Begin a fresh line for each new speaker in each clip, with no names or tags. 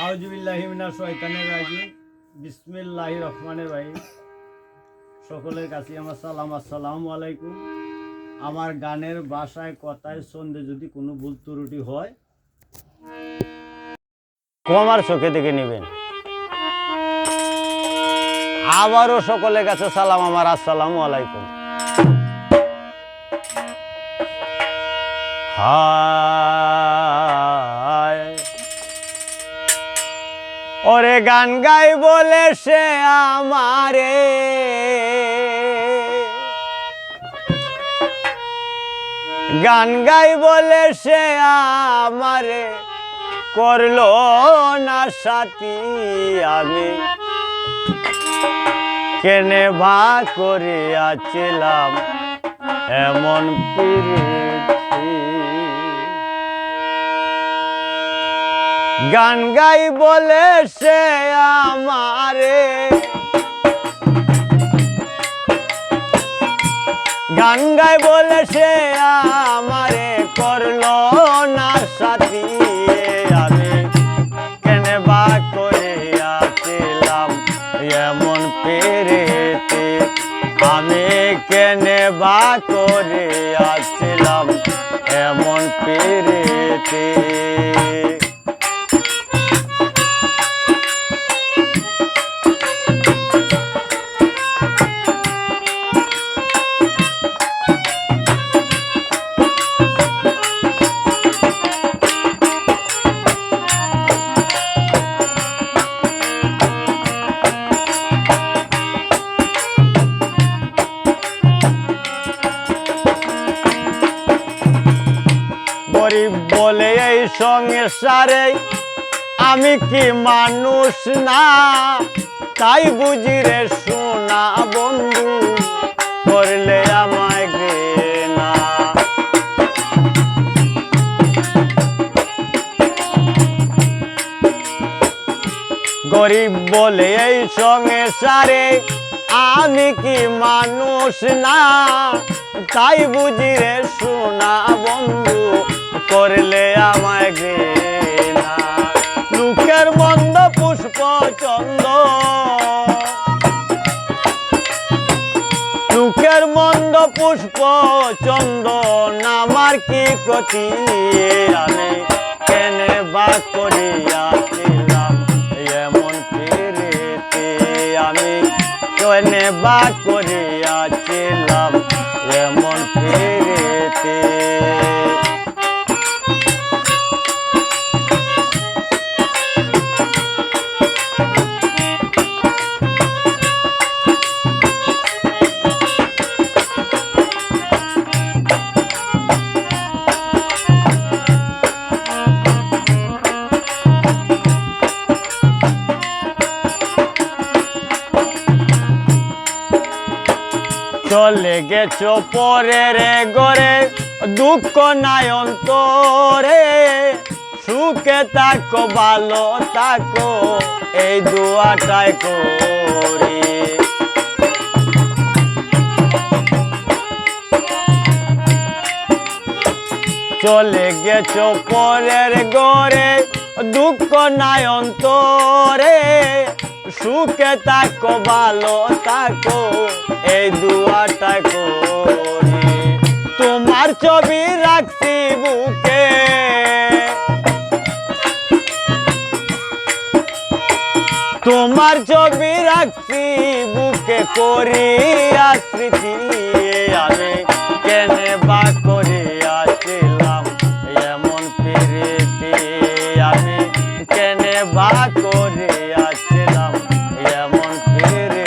আউযুবিল্লাহি মিনাশ শাইতানির রাজিম। বিসমিল্লাহির রহমানির রহিম। সকলের কাছে আমার সালাম, আসসালামু আলাইকুম। আমার গানের ভাষায়, কথায়, ছন্দে যদি কোনো ভুল ত্রুটি হয় আমার চোখে দেখে নেবেন। আবারও সকলের কাছে সালাম আমার, আসসালামু আলাইকুম। হায় ওরে গান গাই বলে সে আমারে গান গাই বলে সে আমারে করলো না সাথী। আমি কেনে ভা করিয়াছিলাম এমন প্রীতি। গান গাই বলে সে আমারে গান গাই বলে সে আমারে করলো না সাথী। আমি কেনে বা করিয়াছিলাম এমন প্রীতি। আমি কেনে বা করিয়াছিলাম এমন প্রীতি। গরিব বলে এই সংসারে আমি কি মানুষ না, তাই বুঝি রে সোনা বন্ধু করলে আমায় ঘৃণা। গরিব বলে এই সংসারে আমি কি মানুষ না, তাই বুঝি রে সোনা বন্ধু করলে আমায় ঘৃণা। লোকের মন্দ পুষ্প চন্দ লোকের মন্দ পুষ্প চন্দন আমার কি ক্ষতি। আমি কেনে বা করিয়াছিলাম এমন প্রীতি। আমি কেনে বা করিয়াছিলাম এমন প্রীতি। চলে গেছো পরের ঘরে দুঃখ নাই অন্তরে, সুখে থাকো ভালো থাকো এই দুয়াটাই করি। চলে গেছো পরের ঘরে দুঃখ নাই অন্তরে, সুখে থাকো ভালো থাকো এই দুয়াটা করি। তোমার ছবি রাখছি বুকে, তোমার ছবি রাখছি বুকে করিয়া স্মৃতি। আমি কেনে বা করিয়াছিলাম এমন প্রীতি। আমি কেনে বা করিয়াছিলাম এমন প্রীতি।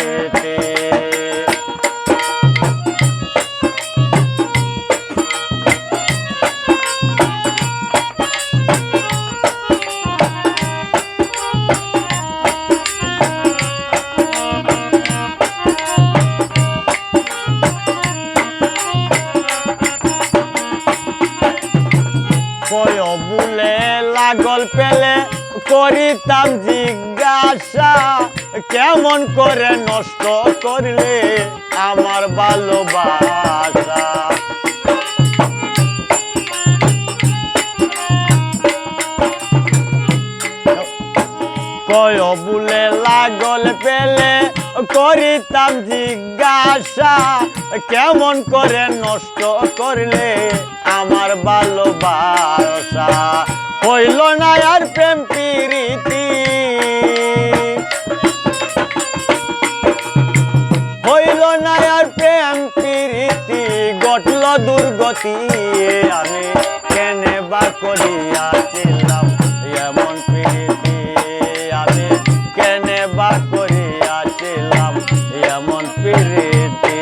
বুলে লাগল পেলে করিতাম জিজ্ঞাসা, কেমন করে নষ্ট করলে আমার ভালোবাসা। কয় বুলে লাগল পেলে করিতাম জিজ্ঞাসা কেমন করে নষ্ট করলে আমার ভালোবাসা হইল না আর প্রেম প্রীতি হইল না আর প্রেম প্রীতি ঘটল দুর্গতি আমি কেনে বা করিয়াছিলাম এমন প্রীতি আমি কেনে বা করিয়াছিলাম এমন প্রীতি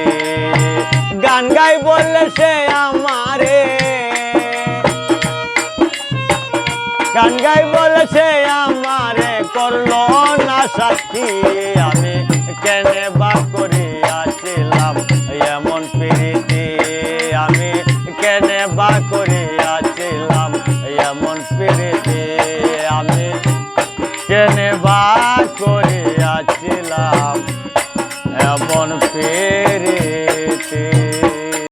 গান গাই বললে সে আমারে গান গাই বলে সে আমারে করলো না সাক্ষী আমি কেনে বা করিয়াছিলাম এমন প্রীতি আমি কেনে বা করিয়াছিলাম এমন প্রীতি আমি কেনে বা করিয়াছিলাম এমন প্রীতি